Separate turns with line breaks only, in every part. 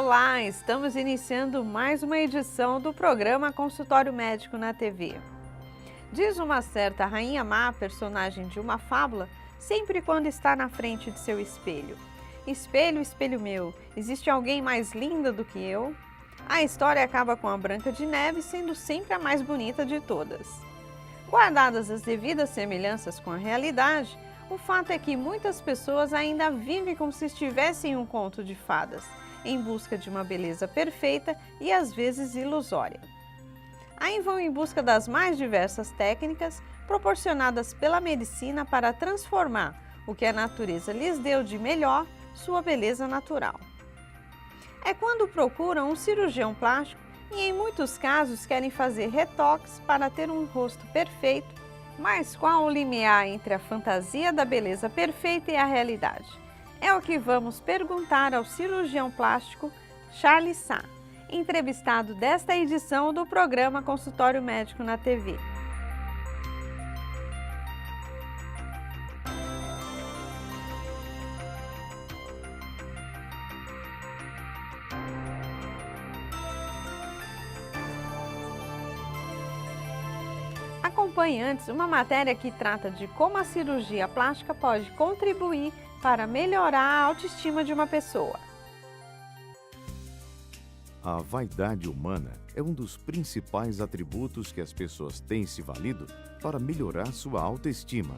Olá, estamos iniciando mais uma edição do programa Consultório Médico na TV. Diz uma certa rainha má, personagem de uma fábula, sempre quando está na frente de seu espelho: espelho, espelho meu, existe alguém mais linda do que eu? A história acaba com a Branca de Neve sendo sempre a mais bonita de todas. Guardadas as devidas semelhanças com a realidade, o fato é que muitas pessoas ainda vivem como se estivessem em um conto de fadas, em busca de uma beleza perfeita e às vezes ilusória. Aí vão em busca das mais diversas técnicas proporcionadas pela medicina para transformar o que a natureza lhes deu de melhor, sua beleza natural. É quando procuram um cirurgião plástico e em muitos casos querem fazer retoques para ter um rosto perfeito, mas qual o limiar entre a fantasia da beleza perfeita e a realidade? É o que vamos perguntar ao cirurgião plástico Charles Sá, entrevistado desta edição do programa Consultório Médico na TV. Acompanhe antes uma matéria que trata de como a cirurgia plástica pode contribuir para melhorar a autoestima de uma pessoa.
A vaidade humana é um dos principais atributos que as pessoas têm se valido para melhorar sua autoestima.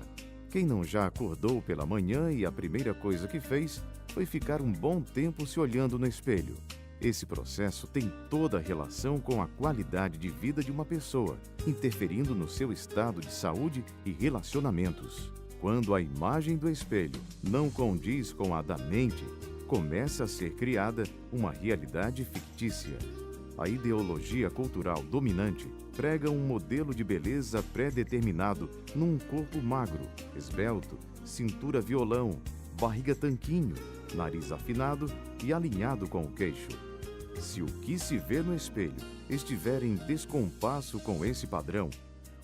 Quem não já acordou pela manhã e a primeira coisa que fez foi ficar um bom tempo se olhando no espelho? Esse processo tem toda a relação com a qualidade de vida de uma pessoa, interferindo no seu estado de saúde e relacionamentos. Quando a imagem do espelho não condiz com a da mente, começa a ser criada uma realidade fictícia. A ideologia cultural dominante prega um modelo de beleza pré-determinado num corpo magro, esbelto, cintura violão, barriga tanquinho, nariz afinado e alinhado com o queixo. Se o que se vê no espelho estiver em descompasso com esse padrão,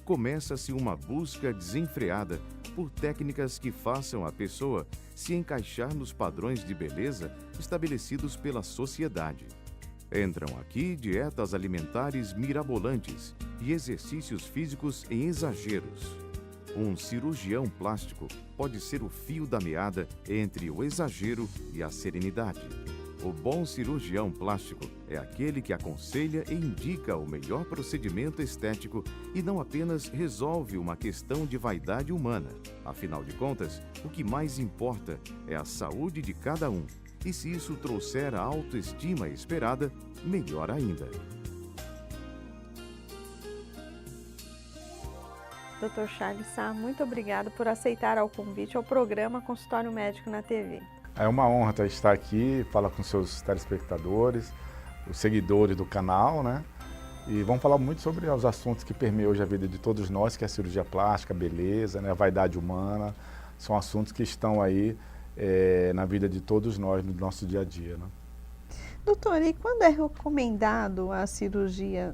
começa-se uma busca desenfreada por técnicas que façam a pessoa se encaixar nos padrões de beleza estabelecidos pela sociedade. Entram aqui dietas alimentares mirabolantes e exercícios físicos em exageros. Um cirurgião plástico pode ser o fio da meada entre o exagero e a serenidade. O bom cirurgião plástico é aquele que aconselha e indica o melhor procedimento estético e não apenas resolve uma questão de vaidade humana. Afinal de contas, o que mais importa é a saúde de cada um. E se isso trouxer a autoestima esperada, melhor ainda.
Dr. Charles Sá, muito obrigado por aceitar o convite ao programa Consultório Médico na TV.
É uma honra estar aqui, falar com seus telespectadores, os seguidores do canal, né? E vamos falar muito sobre os assuntos que permeiam hoje a vida de todos nós, que é a cirurgia plástica, a beleza, né? A vaidade humana. São assuntos que estão aí na vida de todos nós, no nosso dia a dia, né?
Doutor, e quando é recomendado a cirurgia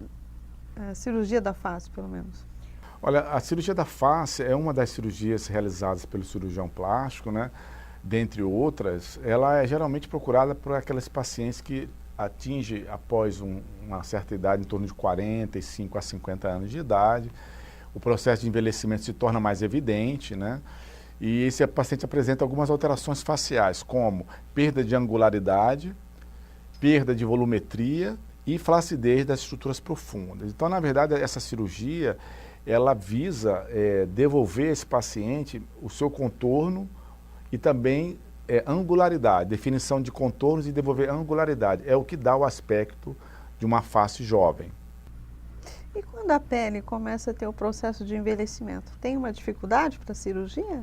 da face, pelo menos?
Olha, a cirurgia da face é uma das cirurgias realizadas pelo cirurgião plástico, né? Dentre outras, ela é geralmente procurada por aquelas pacientes que atingem após uma certa idade, em torno de 45 a 50 anos de idade. O processo de envelhecimento se torna mais evidente, né? E esse paciente apresenta algumas alterações faciais, como perda de angularidade, perda de volumetria e flacidez das estruturas profundas. Então, na verdade, essa cirurgia, ela visa devolver a esse paciente o seu contorno e também angularidade, definição de contornos e devolver angularidade. É o que dá o aspecto de uma face jovem.
E quando a pele começa a ter o processo de envelhecimento, tem uma dificuldade para a cirurgia?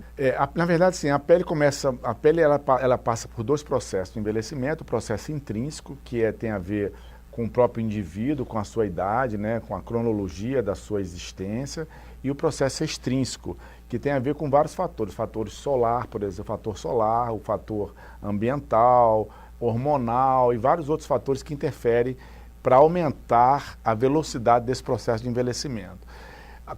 Na verdade, sim, a pele ela passa por dois processos de envelhecimento: o processo intrínseco, que tem a ver com o próprio indivíduo, com a sua idade, né, com a cronologia da sua existência, e o processo extrínseco, que tem a ver com vários fatores, fatores solar, por exemplo, o fator solar, o fator ambiental, hormonal e vários outros fatores que interferem para aumentar a velocidade desse processo de envelhecimento.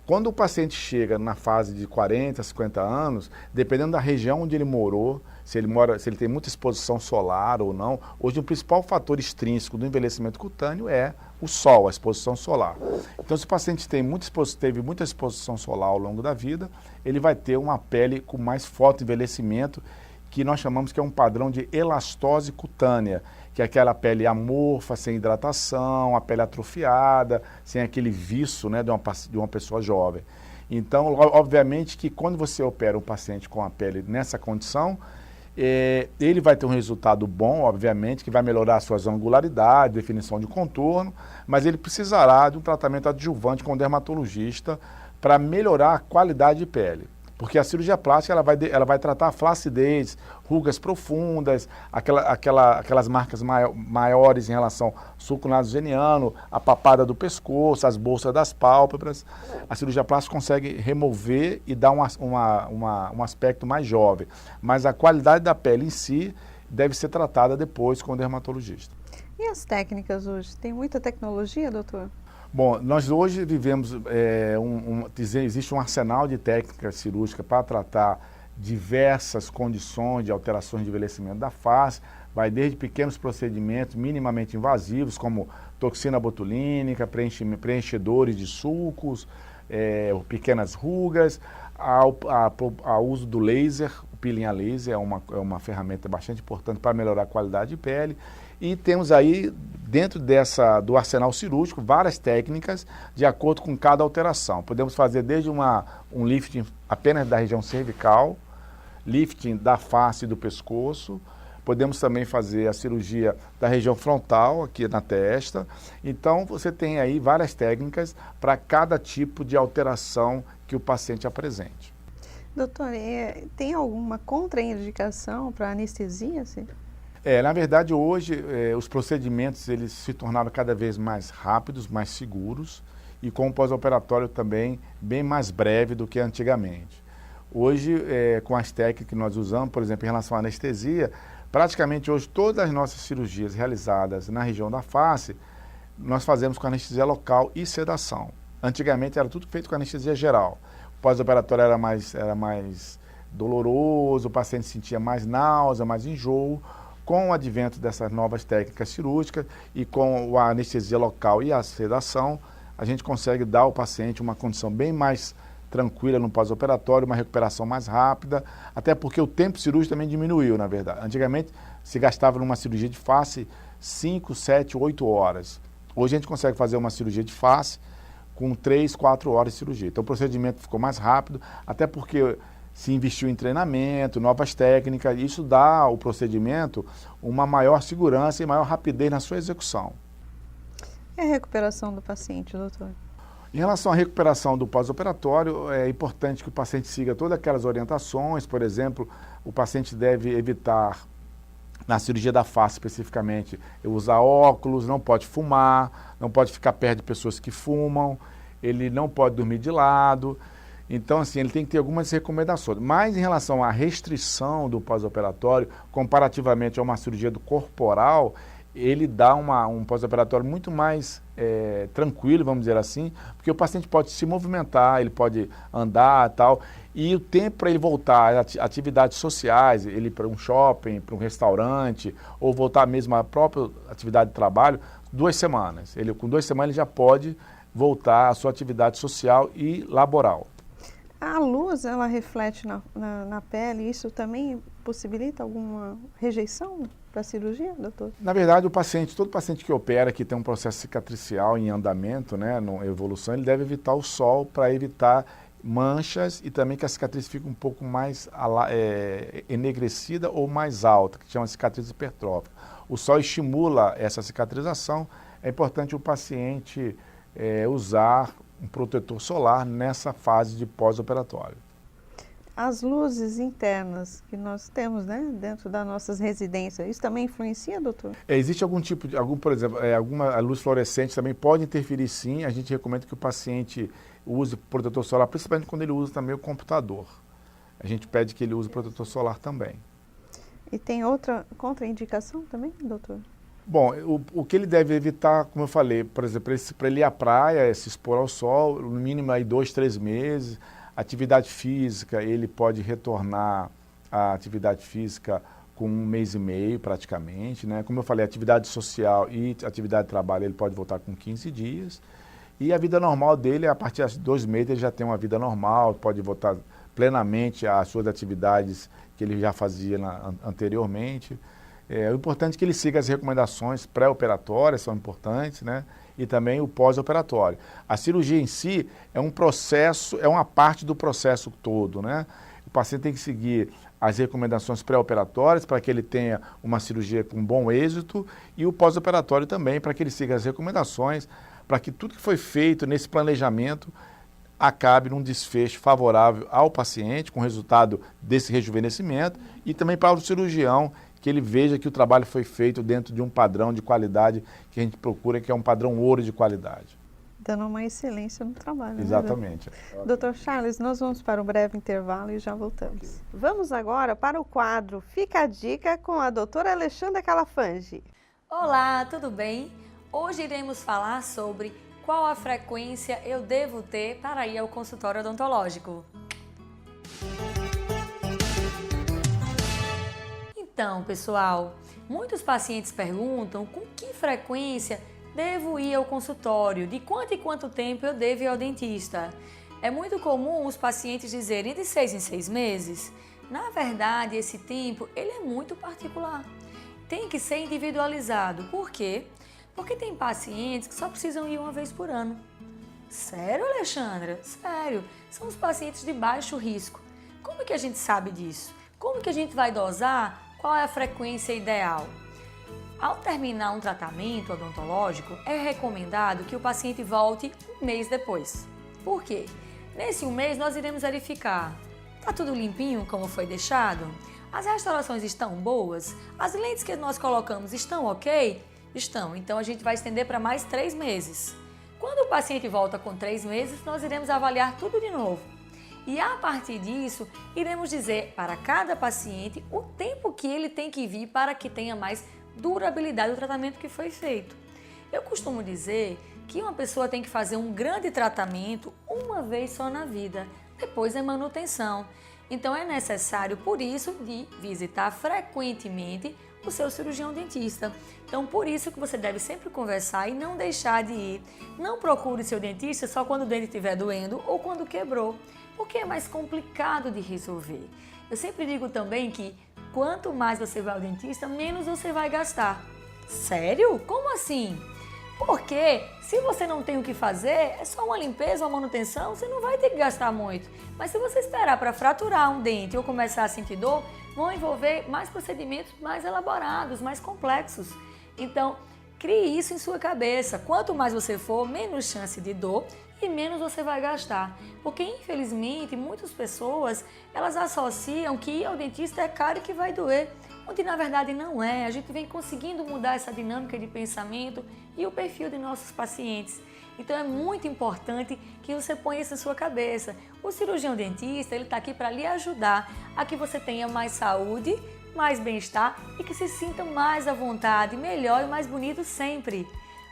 Quando o paciente chega na fase de 40, 50 anos, dependendo da região onde ele morou, se ele tem muita exposição solar ou não, hoje o principal fator extrínseco do envelhecimento cutâneo é o sol, a exposição solar. Então, se o paciente teve muita exposição solar ao longo da vida, ele vai ter uma pele com mais fotoenvelhecimento, que nós chamamos que é um padrão de elastose cutânea, que é aquela pele amorfa, sem hidratação, a pele atrofiada, sem aquele viço, né, de uma pessoa jovem. Então, obviamente que quando você opera um paciente com a pele nessa condição, ele vai ter um resultado bom, obviamente, que vai melhorar suas angularidades, definição de contorno, mas ele precisará de um tratamento adjuvante com o dermatologista para melhorar a qualidade de pele. Porque a cirurgia plástica ela vai tratar a flacidez, rugas profundas, aquelas marcas maiores em relação ao sulco nasogeniano, a papada do pescoço, as bolsas das pálpebras. A cirurgia plástica consegue remover e dar um aspecto mais jovem. Mas a qualidade da pele em si deve ser tratada depois com o dermatologista.
E as técnicas hoje? Tem muita tecnologia, doutor?
Bom, nós hoje vivemos, existe um arsenal de técnicas cirúrgicas para tratar diversas condições de alterações de envelhecimento da face, vai desde pequenos procedimentos minimamente invasivos, como toxina botulínica, preenchedores de sulcos, pequenas rugas, ao uso do laser. O peeling a laser é uma ferramenta bastante importante para melhorar a qualidade de pele. E temos aí, dentro do arsenal cirúrgico, várias técnicas de acordo com cada alteração. Podemos fazer desde um lifting apenas da região cervical, lifting da face e do pescoço. Podemos também fazer a cirurgia da região frontal, aqui na testa. Então, você tem aí várias técnicas para cada tipo de alteração que o paciente apresente.
Doutor, tem alguma contraindicação para anestesia? Assim?
Na verdade, hoje, os procedimentos eles se tornaram cada vez mais rápidos, mais seguros e com o pós-operatório também bem mais breve do que antigamente. Hoje, com as técnicas que nós usamos, por exemplo, em relação à anestesia, praticamente hoje todas as nossas cirurgias realizadas na região da face, nós fazemos com anestesia local e sedação. Antigamente era tudo feito com anestesia geral. O pós-operatório era mais doloroso, o paciente sentia mais náusea, mais enjoo. Com o advento dessas novas técnicas cirúrgicas e com a anestesia local e a sedação, a gente consegue dar ao paciente uma condição bem mais tranquila no pós-operatório, uma recuperação mais rápida, até porque o tempo cirúrgico também diminuiu, na verdade. Antigamente, se gastava numa cirurgia de face 5, 7, 8 horas. Hoje a gente consegue fazer uma cirurgia de face com 3, 4 horas de cirurgia. Então o procedimento ficou mais rápido, até porque se investiu em treinamento, novas técnicas, e isso dá ao procedimento uma maior segurança e maior rapidez na sua execução.
E a recuperação do paciente, doutor?
Em relação à recuperação do pós-operatório, é importante que o paciente siga todas aquelas orientações. Por exemplo, o paciente deve evitar, na cirurgia da face especificamente, usar óculos, não pode fumar, não pode ficar perto de pessoas que fumam, ele não pode dormir de lado. Então, assim, ele tem que ter algumas recomendações. Mas em relação à restrição do pós-operatório, comparativamente a uma cirurgia do corporal, ele dá um pós-operatório muito mais tranquilo, vamos dizer assim, porque o paciente pode se movimentar, ele pode andar e tal, e o tempo para ele voltar às atividades sociais, ele ir para um shopping, para um restaurante, ou voltar mesmo à própria atividade de trabalho, 2 semanas. Com 2 semanas ele já pode voltar à sua atividade social e laboral.
A luz, ela reflete na pele, isso também possibilita alguma rejeição para a cirurgia, doutor?
Na verdade, todo paciente que opera, que tem um processo cicatricial em andamento, né, na evolução, ele deve evitar o sol para evitar manchas e também que a cicatriz fique um pouco mais enegrecida ou mais alta, que chama cicatriz hipertrófica. O sol estimula essa cicatrização, é importante o paciente usar um protetor solar nessa fase de pós-operatório.
As luzes internas que nós temos, né, dentro das nossas residências, isso também influencia, doutor?
Existe por exemplo, alguma luz fluorescente também pode interferir sim. A gente recomenda que o paciente use protetor solar, principalmente quando ele usa também o computador. A gente pede que ele use protetor solar também.
E tem outra contraindicação também, doutor?
Bom, o que ele deve evitar, como eu falei, por exemplo, para ele ir à praia, se expor ao sol, no mínimo aí 2, 3 meses. Atividade física, ele pode retornar à atividade física com 1 mês e meio praticamente, né? Como eu falei, atividade social e atividade de trabalho, ele pode voltar com 15 dias. E a vida normal dele, a partir de 2 meses, ele já tem uma vida normal, pode voltar plenamente às suas atividades que ele já fazia anteriormente. O importante é que ele siga as recomendações pré-operatórias, são importantes, né? E também o pós-operatório. A cirurgia em si é um processo, é uma parte do processo todo, né? O paciente tem que seguir as recomendações pré-operatórias para que ele tenha uma cirurgia com bom êxito e o pós-operatório também para que ele siga as recomendações para que tudo que foi feito nesse planejamento acabe num desfecho favorável ao paciente, com resultado desse rejuvenescimento e também para o cirurgião, que ele veja que o trabalho foi feito dentro de um padrão de qualidade que a gente procura, que é um padrão ouro de qualidade.
Dando uma excelência no trabalho.
Exatamente.
Né? Dr. Charles, nós vamos para um breve intervalo e já voltamos. Okay. Vamos agora para o quadro Fica a Dica com a doutora Alexandra Calafange.
Olá, tudo bem? Hoje iremos falar sobre qual a frequência eu devo ter para ir ao consultório odontológico. Então, pessoal, muitos pacientes perguntam com que frequência devo ir ao consultório, de quanto em quanto tempo eu devo ir ao dentista. É muito comum os pacientes dizerem de 6 em 6 meses. Na verdade, esse tempo ele é muito particular. Tem que ser individualizado. Por quê? Porque tem pacientes que só precisam ir uma vez por ano. Sério, Alexandra? Sério. São os pacientes de baixo risco. Como que a gente sabe disso? Como que a gente vai dosar? Qual é a frequência ideal? Ao terminar um tratamento odontológico, é recomendado que o paciente volte um mês depois. Por quê? Nesse um mês nós iremos verificar, está tudo limpinho como foi deixado? As restaurações estão boas? As lentes que nós colocamos estão ok? Estão, então a gente vai estender para mais 3 meses. Quando o paciente volta com 3 meses, nós iremos avaliar tudo de novo. E a partir disso, iremos dizer para cada paciente o tempo que ele tem que vir para que tenha mais durabilidade do tratamento que foi feito. Eu costumo dizer que uma pessoa tem que fazer um grande tratamento uma vez só na vida, depois é manutenção. Então é necessário, por isso, de visitar frequentemente o seu cirurgião dentista. Então por isso que você deve sempre conversar e não deixar de ir. Não procure seu dentista só quando o dente estiver doendo ou quando quebrou, porque é mais complicado de resolver. Eu sempre digo também que quanto mais você vai ao dentista, menos você vai gastar. Sério? Como assim? Porque se você não tem o que fazer, é só uma limpeza, uma manutenção, você não vai ter que gastar muito. Mas se você esperar para fraturar um dente ou começar a sentir dor, vão envolver mais procedimentos mais elaborados, mais complexos. Então, crie isso em sua cabeça. Quanto mais você for, menos chance de dor e menos você vai gastar. Porque, infelizmente, muitas pessoas, elas associam que ir ao dentista é caro e que vai doer, onde na verdade não é. A gente vem conseguindo mudar essa dinâmica de pensamento e o perfil de nossos pacientes. Então é muito importante que você ponha isso em sua cabeça. O cirurgião dentista, ele está aqui para lhe ajudar a que você tenha mais saúde, mais bem-estar e que se sinta mais à vontade, melhor e mais bonito sempre.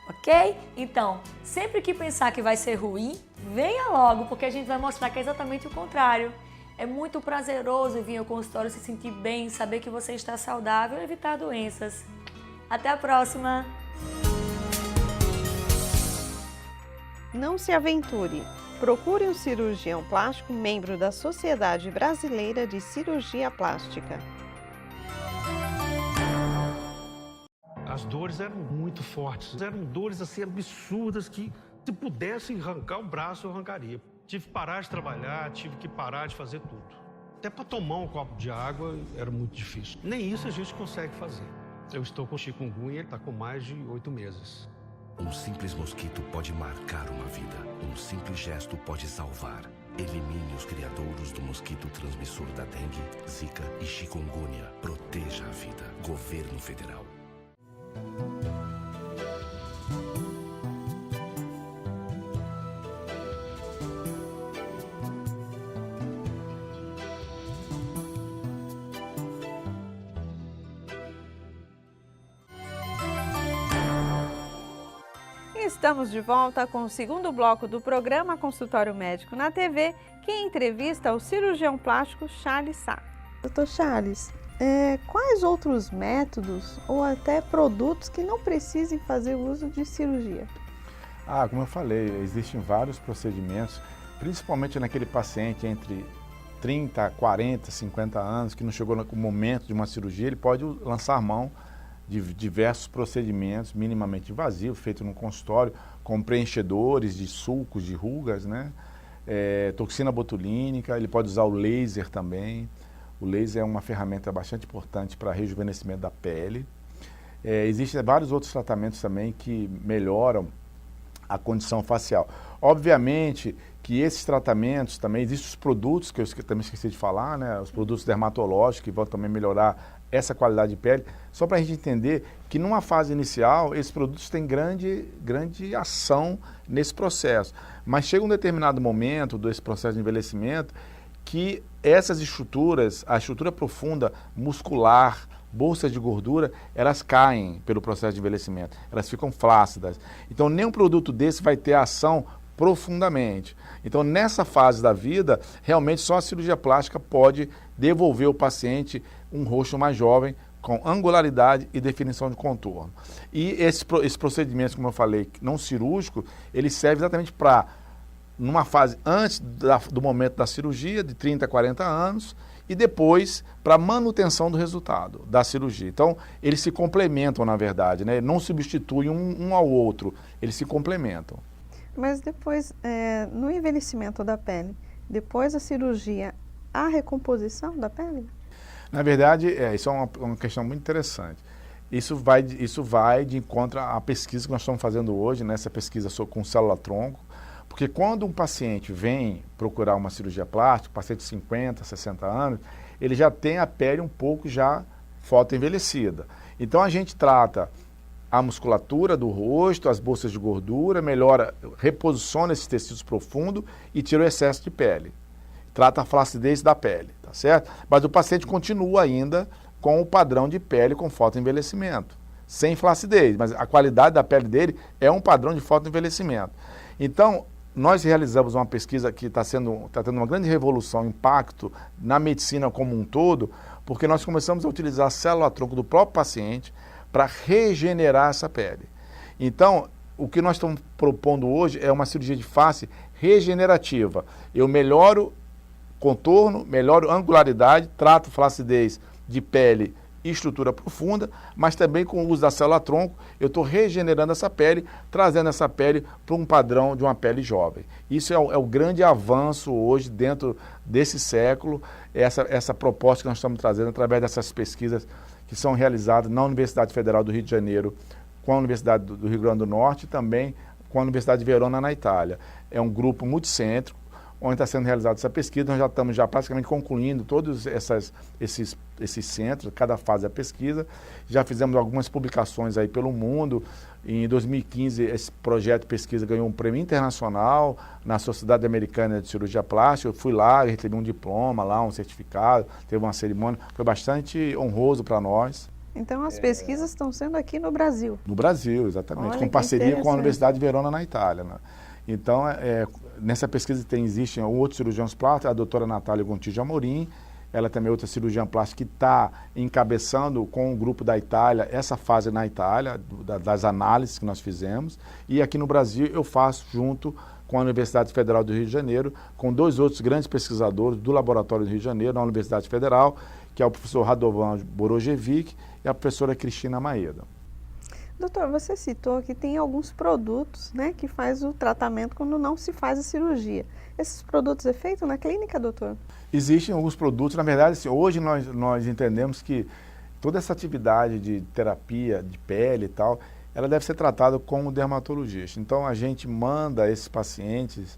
Ok? Então, sempre que pensar que vai ser ruim, venha logo, porque a gente vai mostrar que é exatamente o contrário. É muito prazeroso vir ao consultório se sentir bem, saber que você está saudável e evitar doenças. Até a próxima!
Não se aventure. Procure um cirurgião plástico membro da Sociedade Brasileira de Cirurgia Plástica.
As dores eram muito fortes, eram dores assim absurdas que se pudesse arrancar o braço eu arrancaria. Tive que parar de trabalhar, tive que parar de fazer tudo. Até para tomar um copo de água era muito difícil. Nem isso a gente consegue fazer. Eu estou com chikungunya e ele está com mais de 8 meses.
Um simples mosquito pode marcar uma vida. Um simples gesto pode salvar. Elimine os criadouros do mosquito transmissor da dengue, zika e chikungunya. Proteja a vida. Governo Federal.
Estamos de volta com o segundo bloco do programa Consultório Médico na TV, que entrevista o cirurgião plástico Charles Sá. Dr. Charles, quais outros métodos ou até produtos que não precisem fazer uso de cirurgia?
Como eu falei, existem vários procedimentos, principalmente naquele paciente entre 30, 40, 50 anos, que não chegou no momento de uma cirurgia, ele pode lançar mão de diversos procedimentos minimamente invasivos, feitos no consultório, com preenchedores de sulcos, de rugas, né? Toxina botulínica, ele pode usar o laser também. O laser é uma ferramenta bastante importante para rejuvenescimento da pele. Existem vários outros tratamentos também que melhoram a condição facial. Obviamente que esses tratamentos também, existem os produtos, que eu também esqueci de falar, né? Os produtos dermatológicos que vão também melhorar essa qualidade de pele, só para a gente entender que numa fase inicial, esses produtos têm grande ação nesse processo. Mas chega um determinado momento desse processo de envelhecimento que essas estruturas, a estrutura profunda, muscular, bolsas de gordura, elas caem pelo processo de envelhecimento, elas ficam flácidas. Então, nenhum produto desse vai ter ação profundamente. Então, nessa fase da vida, realmente só a cirurgia plástica pode devolver ao paciente um rosto mais jovem, com angularidade e definição de contorno. E esses procedimentos, como eu falei, não cirúrgico, ele serve exatamente para, numa fase antes do momento da cirurgia, de 30 a 40 anos, e depois para manutenção do resultado da cirurgia. Então, eles se complementam, na verdade, né? Não substituem um ao outro, eles se complementam.
Mas depois, no envelhecimento da pele, depois da cirurgia, há recomposição da pele?
Na verdade, isso é uma questão muito interessante. Isso vai de encontro à pesquisa que nós estamos fazendo hoje, nessa pesquisa com célula-tronco, porque quando um paciente vem procurar uma cirurgia plástica, paciente de 50, 60 anos, ele já tem a pele um pouco já fotoenvelhecida. Então a gente trata a musculatura do rosto, as bolsas de gordura, melhora, reposiciona esses tecidos profundos e tira o excesso de pele. Trata a flacidez da pele, tá certo? Mas o paciente continua ainda com o padrão de pele com fotoenvelhecimento, sem flacidez, mas a qualidade da pele dele é um padrão de fotoenvelhecimento. Então, nós realizamos uma pesquisa que está tendo uma grande revolução, impacto na medicina como um todo, porque nós começamos a utilizar a célula-tronco do próprio paciente para regenerar essa pele. Então, o que nós estamos propondo hoje é uma cirurgia de face regenerativa. Eu melhoro contorno, melhoro angularidade, trato flacidez de pele e estrutura profunda, mas também com o uso da célula-tronco, eu estou regenerando essa pele, trazendo essa pele para um padrão de uma pele jovem. Isso é o grande avanço hoje, dentro desse século, essa proposta que nós estamos trazendo através dessas pesquisas que são realizadas na Universidade Federal do Rio de Janeiro, com a Universidade do Rio Grande do Norte e também com a Universidade de Verona, na Itália. É um grupo multicêntrico, onde está sendo realizada essa pesquisa. Nós já estamos praticamente concluindo todos esses centros, cada fase da pesquisa. Já fizemos algumas publicações aí pelo mundo. Em 2015, esse projeto de pesquisa ganhou um prêmio internacional na Sociedade Americana de Cirurgia Plástica. Eu fui lá, recebi um diploma lá, um certificado, teve uma cerimônia. Foi bastante honroso para nós.
Então, as pesquisas estão sendo aqui no Brasil?
No Brasil, exatamente,
Olha,
com parceria com a Universidade de Verona, na Itália, né? Então, nessa pesquisa existem outros cirurgiões plásticos, a doutora Natália Gontijo Amorim, ela também é outra cirurgiã plástica que está encabeçando com o grupo da Itália, essa fase na Itália, das análises que nós fizemos, e aqui no Brasil eu faço junto com a Universidade Federal do Rio de Janeiro, com dois outros grandes pesquisadores do Laboratório do Rio de Janeiro, na Universidade Federal, que é o professor Radovan Borojevic e a professora Cristina Maeda.
Doutor, você citou que tem alguns produtos, né, que faz o tratamento quando não se faz a cirurgia. Esses produtos é feito na clínica, doutor?
Existem alguns produtos, na verdade, assim, hoje nós entendemos que toda essa atividade de terapia de pele e tal, ela deve ser tratada com o dermatologista. Então, a gente manda esses pacientes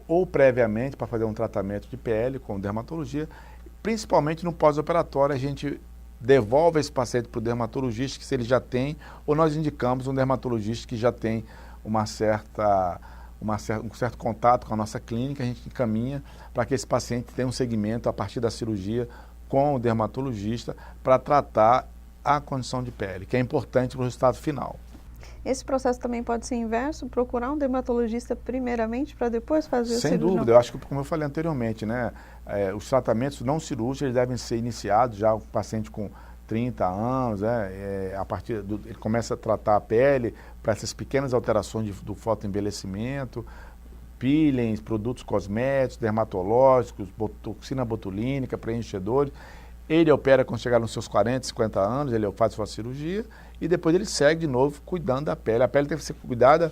ou previamente para fazer um tratamento de pele com dermatologia, principalmente no pós-operatório, a gente devolve esse paciente para o dermatologista, que se ele já tem, ou nós indicamos um dermatologista que já tem um certo contato com a nossa clínica, a gente encaminha para que esse paciente tenha um segmento a partir da cirurgia com o dermatologista para tratar a condição de pele, que é importante para o resultado final.
Esse processo também pode ser inverso, procurar um dermatologista primeiramente para depois fazer a
Sem
cirurgia?
dúvida, eu acho que, como eu falei anteriormente, né, os tratamentos não cirúrgicos eles devem ser iniciados já o paciente com 30 anos, a partir ele começa a tratar a pele para essas pequenas alterações do fotoenvelhecimento, peelings, produtos cosméticos, dermatológicos, toxina botulínica, preenchedores. Ele opera quando chegar nos seus 40, 50 anos, ele faz sua cirurgia e depois ele segue de novo cuidando da pele. A pele deve ser cuidada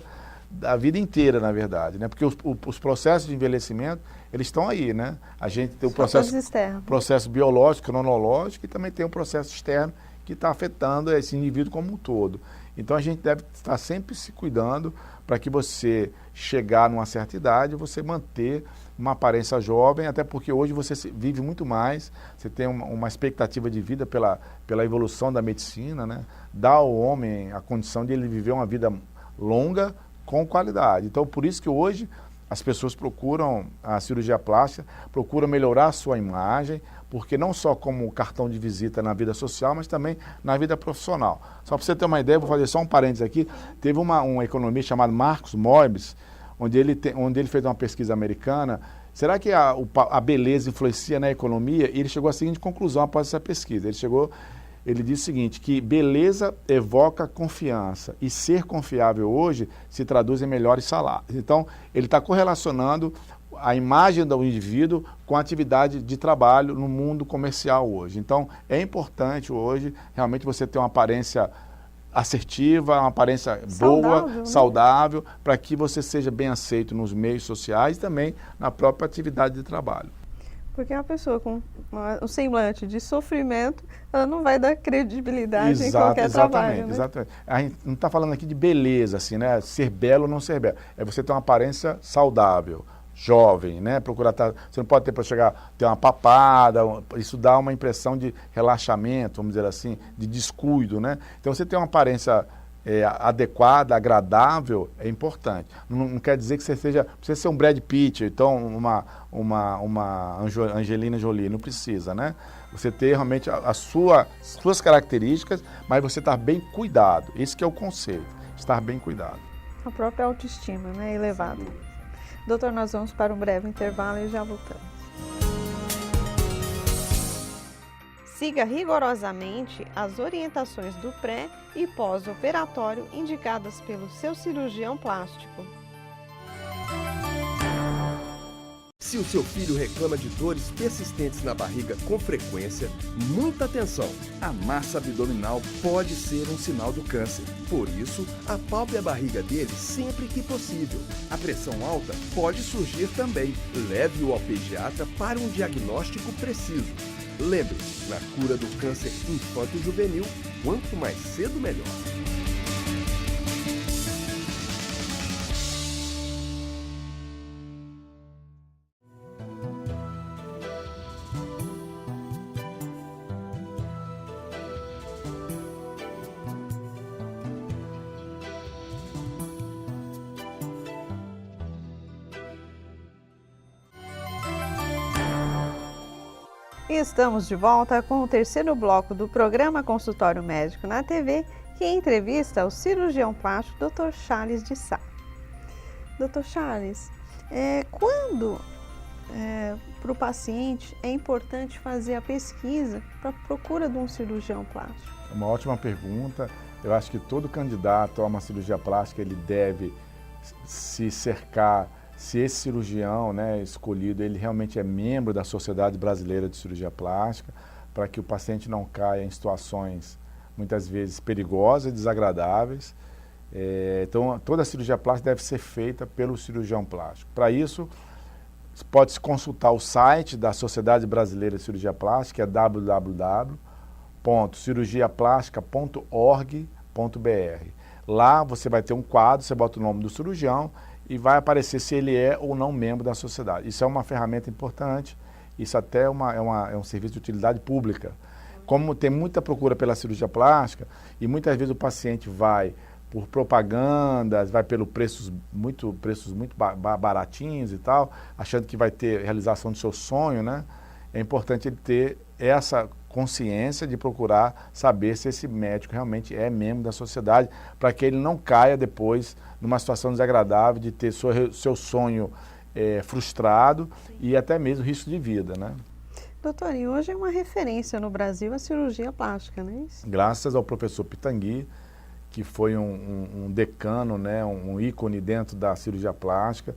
da vida inteira, na verdade, né? Porque os processos de envelhecimento, eles estão aí, né? A gente tem o processo biológico, cronológico e também tem o processo externo que está afetando esse indivíduo como um todo. Então a gente deve estar sempre se cuidando para que você chegar numa certa idade, você manter uma aparência jovem, até porque hoje você vive muito mais, você tem uma expectativa de vida pela evolução da medicina, né? Dá ao homem a condição de ele viver uma vida longa com qualidade. Então, por isso que hoje as pessoas procuram a cirurgia plástica, procuram melhorar a sua imagem, porque não só como cartão de visita na vida social, mas também na vida profissional. Só para você ter uma ideia, vou fazer só um parênteses aqui, teve um economista chamado Marcos Moibes, onde ele fez uma pesquisa americana, será que a beleza influencia na economia? E ele chegou à seguinte conclusão após essa pesquisa, ele disse o seguinte, que beleza evoca confiança e ser confiável hoje se traduz em melhores salários. Então, ele está correlacionando a imagem do indivíduo com a atividade de trabalho no mundo comercial hoje. Então, é importante hoje realmente você ter uma aparência assertiva, uma aparência boa, saudável, para que você seja bem aceito nos meios sociais e também na própria atividade de trabalho.
Porque a pessoa com um semblante de sofrimento, ela não vai dar credibilidade em qualquer trabalho, né?
Exatamente. A gente não está falando aqui de beleza, assim, né? Ser belo ou não ser belo. É você ter uma aparência saudável, jovem, né? Procurar você não pode ter uma papada, isso dá uma impressão de relaxamento, vamos dizer assim, de descuido, né? Então você ter uma aparência adequada, agradável, é importante. Não quer dizer que você precisa ser um Brad Pitt, então uma Angelina Jolie, não precisa, né? Você ter realmente as suas características, mas você estar bem cuidado. Esse que é o conceito, estar bem cuidado.
A própria autoestima, né? Elevada. Doutor, nós vamos para um breve intervalo e já voltamos. Siga rigorosamente as orientações do pré- e pós-operatório indicadas pelo seu cirurgião plástico.
Se o seu filho reclama de dores persistentes na barriga com frequência, muita atenção! A massa abdominal pode ser um sinal do câncer. Por isso, apalpe a barriga dele sempre que possível. A pressão alta pode surgir também. Leve-o ao pediatra para um diagnóstico preciso. Lembre-se, na cura do câncer infanto-juvenil, quanto mais cedo, melhor.
E estamos de volta com o terceiro bloco do programa Consultório Médico na TV, que entrevista o cirurgião plástico Dr. Charles de Sá. Dr. Charles, quando para o paciente é importante fazer a pesquisa para a procura de um cirurgião plástico?
Uma ótima pergunta. Eu acho que todo candidato a uma cirurgia plástica, ele deve se cercar. Se esse cirurgião, né, escolhido, ele realmente é membro da Sociedade Brasileira de Cirurgia Plástica, para que o paciente não caia em situações, muitas vezes, perigosas e desagradáveis. Então, toda a cirurgia plástica deve ser feita pelo cirurgião plástico. Para isso, pode-se consultar o site da Sociedade Brasileira de Cirurgia Plástica, que é www.cirurgiaplastica.org.br. Lá você vai ter um quadro, você bota o nome do cirurgião, e vai aparecer se ele é ou não membro da sociedade. Isso é uma ferramenta importante, isso até é um serviço de utilidade pública. Como tem muita procura pela cirurgia plástica, e muitas vezes o paciente vai por propagandas, vai pelo preços muito baratinhos e tal, achando que vai ter realização do seu sonho, né? É importante ele ter essa consciência de procurar saber se esse médico realmente é membro da sociedade, para que ele não caia depois numa situação desagradável de ter seu sonho frustrado e até mesmo risco de vida, né?
Doutor, e hoje é uma referência no Brasil a cirurgia plástica, não é isso?
Graças ao professor Pitangui, que foi um decano, né, um ícone dentro da cirurgia plástica,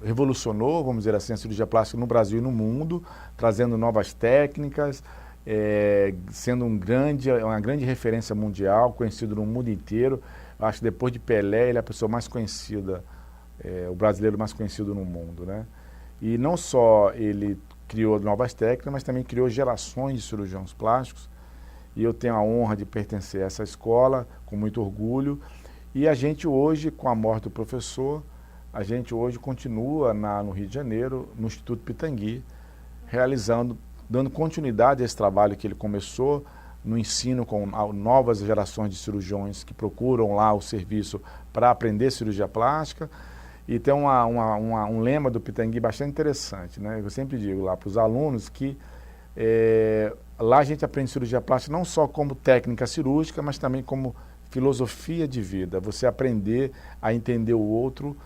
revolucionou, vamos dizer assim, a cirurgia plástica no Brasil e no mundo, trazendo novas técnicas, sendo uma grande referência mundial, conhecido no mundo inteiro. Acho que depois de Pelé, ele é a pessoa mais conhecida, o brasileiro mais conhecido no mundo, né? E não só ele criou novas técnicas, mas também criou gerações de cirurgiões plásticos. E eu tenho a honra de pertencer a essa escola, com muito orgulho. E a gente hoje, com a morte do professor, a gente hoje continua no Rio de Janeiro, no Instituto Pitangui, dando continuidade a esse trabalho que ele começou, no ensino com novas gerações de cirurgiões que procuram lá o serviço para aprender cirurgia plástica. E tem um lema do Pitangui bastante interessante, né? Eu sempre digo lá para os alunos que lá a gente aprende cirurgia plástica não só como técnica cirúrgica, mas também como filosofia de vida. Você aprender a entender o outro,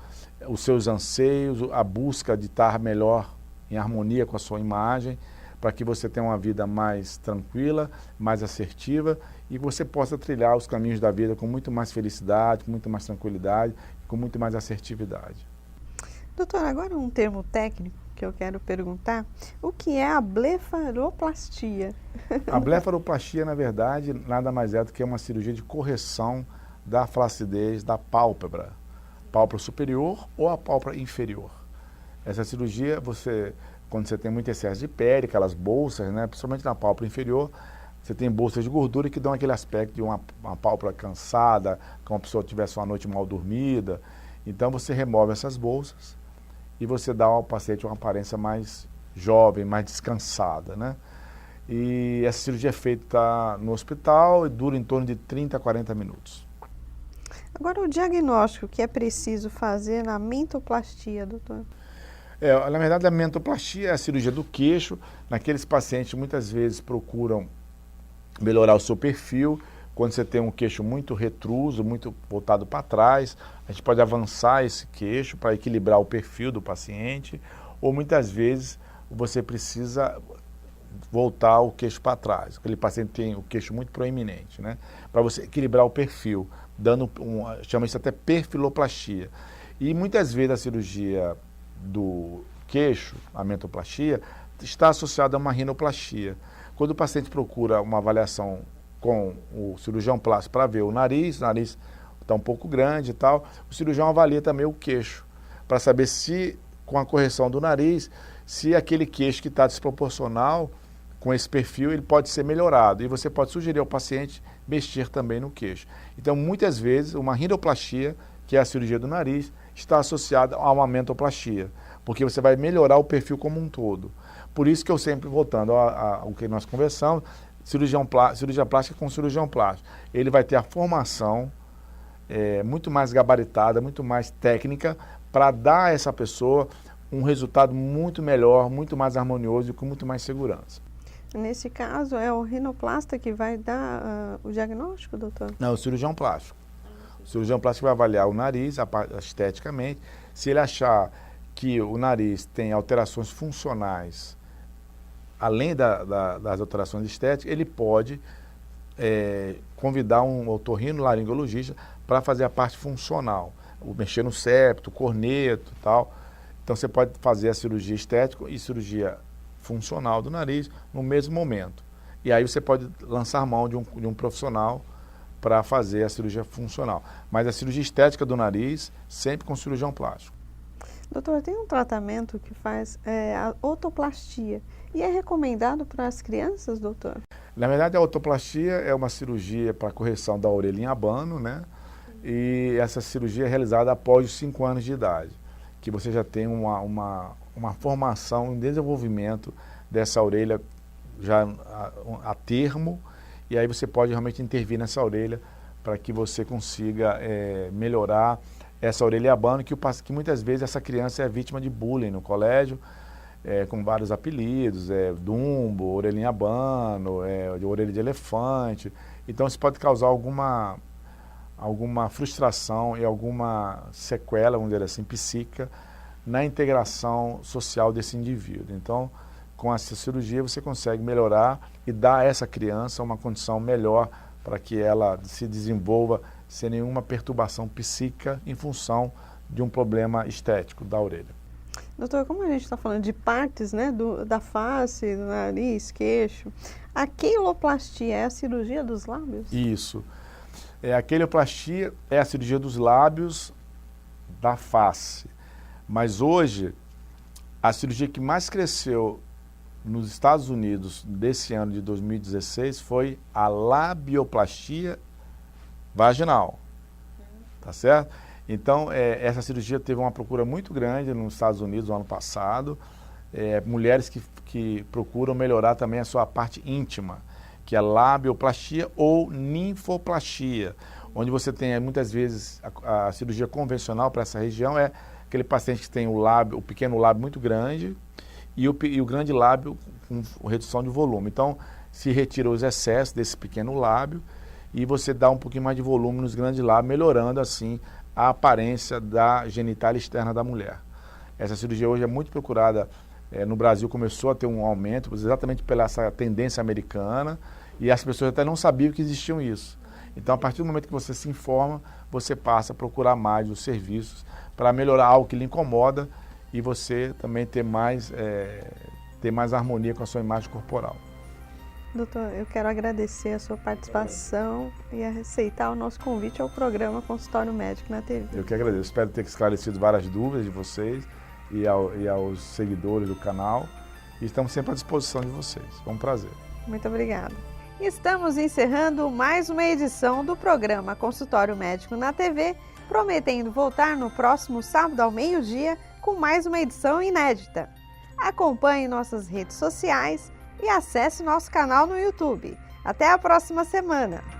os seus anseios, a busca de estar melhor em harmonia com a sua imagem, para que você tenha uma vida mais tranquila, mais assertiva e você possa trilhar os caminhos da vida com muito mais felicidade, com muito mais tranquilidade, com muito mais assertividade.
Doutor, agora um termo técnico que eu quero perguntar, o que é a blefaroplastia?
A blefaroplastia, na verdade, nada mais é do que uma cirurgia de correção da flacidez da pálpebra superior ou a pálpebra inferior. Essa cirurgia, quando você tem muito excesso de pele, aquelas bolsas, né, principalmente na pálpebra inferior, você tem bolsas de gordura que dão aquele aspecto de uma pálpebra cansada, como a pessoa tivesse uma noite mal dormida. Então você remove essas bolsas e você dá ao paciente uma aparência mais jovem, mais descansada, né? E essa cirurgia é feita no hospital e dura em torno de 30 a 40 minutos.
Agora, o diagnóstico que é preciso fazer na mentoplastia, doutor?
Na verdade, a mentoplastia é a cirurgia do queixo. Naqueles pacientes muitas vezes procuram melhorar o seu perfil. Quando você tem um queixo muito retruso, muito voltado para trás, a gente pode avançar esse queixo para equilibrar o perfil do paciente. Ou muitas vezes você precisa voltar o queixo para trás. Aquele paciente tem o queixo muito proeminente, né? Para você equilibrar o perfil, chama isso até perfiloplastia. E muitas vezes a cirurgia do queixo, a mentoplastia, está associada a uma rinoplastia. Quando o paciente procura uma avaliação com o cirurgião plástico para ver o nariz está um pouco grande e tal, o cirurgião avalia também o queixo, para saber se, com a correção do nariz, se aquele queixo que está desproporcional com esse perfil, ele pode ser melhorado. E você pode sugerir ao paciente mexer também no queixo. Então, muitas vezes, uma rinoplastia, que é a cirurgia do nariz, está associada a uma mentoplastia, porque você vai melhorar o perfil como um todo. Por isso que eu sempre, voltando ao que nós conversamos, cirurgia plástica com cirurgião plástico. Ele vai ter a formação muito mais gabaritada, muito mais técnica, para dar a essa pessoa um resultado muito melhor, muito mais harmonioso e com muito mais segurança.
Nesse caso, é o rinoplasta que vai dar o diagnóstico, doutor?
Não, o cirurgião plástico. O cirurgião plástico vai avaliar o nariz esteticamente. Se ele achar que o nariz tem alterações funcionais, além das alterações estéticas, ele pode convidar um otorrinolaringologista para fazer a parte funcional, mexer no septo, corneto e tal. Então você pode fazer a cirurgia estética e cirurgia funcional do nariz no mesmo momento. E aí você pode lançar mão de um profissional para fazer a cirurgia funcional. Mas a cirurgia estética do nariz, sempre com cirurgião plástico.
Doutor, tem um tratamento que faz a otoplastia e é recomendado para as crianças, doutor?
Na verdade, a otoplastia é uma cirurgia para correção da orelha em abano, né? E essa cirurgia é realizada após os 5 anos de idade, que você já tem uma formação, um desenvolvimento dessa orelha já a termo, e aí você pode realmente intervir nessa orelha para que você consiga melhorar essa orelha abano, que muitas vezes essa criança é vítima de bullying no colégio, com vários apelidos, Dumbo, orelhinha abano, orelha de elefante. Então isso pode causar alguma frustração e alguma sequela, vamos dizer assim, psíquica na integração social desse indivíduo. Então, com essa cirurgia você consegue melhorar e dar a essa criança uma condição melhor para que ela se desenvolva sem nenhuma perturbação psíquica em função de um problema estético da orelha.
Doutor, como a gente está falando de partes, né, da face, do nariz, queixo, a queiloplastia é a cirurgia dos lábios?
Isso. A queiloplastia é a cirurgia dos lábios da face. Mas hoje, a cirurgia que mais cresceu nos Estados Unidos desse ano de 2016 foi a labioplastia vaginal. Tá certo? Então, essa cirurgia teve uma procura muito grande nos Estados Unidos no ano passado. Mulheres que procuram melhorar também a sua parte íntima, que é a labioplastia ou ninfoplastia, onde você tem muitas vezes a cirurgia convencional para essa região aquele paciente que tem o pequeno lábio muito grande e o grande lábio com redução de volume. Então, se retira os excessos desse pequeno lábio e você dá um pouquinho mais de volume nos grandes lábios, melhorando assim a aparência da genitália externa da mulher. Essa cirurgia hoje é muito procurada. No Brasil começou a ter um aumento, exatamente pela essa tendência americana, e as pessoas até não sabiam que existiam isso. Então, a partir do momento que você se informa, você passa a procurar mais os serviços para melhorar algo que lhe incomoda e você também ter mais harmonia com a sua imagem corporal.
Doutor, eu quero agradecer a sua participação e aceitar o nosso convite ao programa Consultório Médico na TV.
Eu que agradeço. Espero ter esclarecido várias dúvidas de vocês e aos seguidores do canal. E estamos sempre à disposição de vocês. Foi um prazer.
Muito obrigada. Estamos encerrando mais uma edição do programa Consultório Médico na TV, prometendo voltar no próximo sábado ao meio-dia com mais uma edição inédita. Acompanhe nossas redes sociais e acesse nosso canal no YouTube. Até a próxima semana!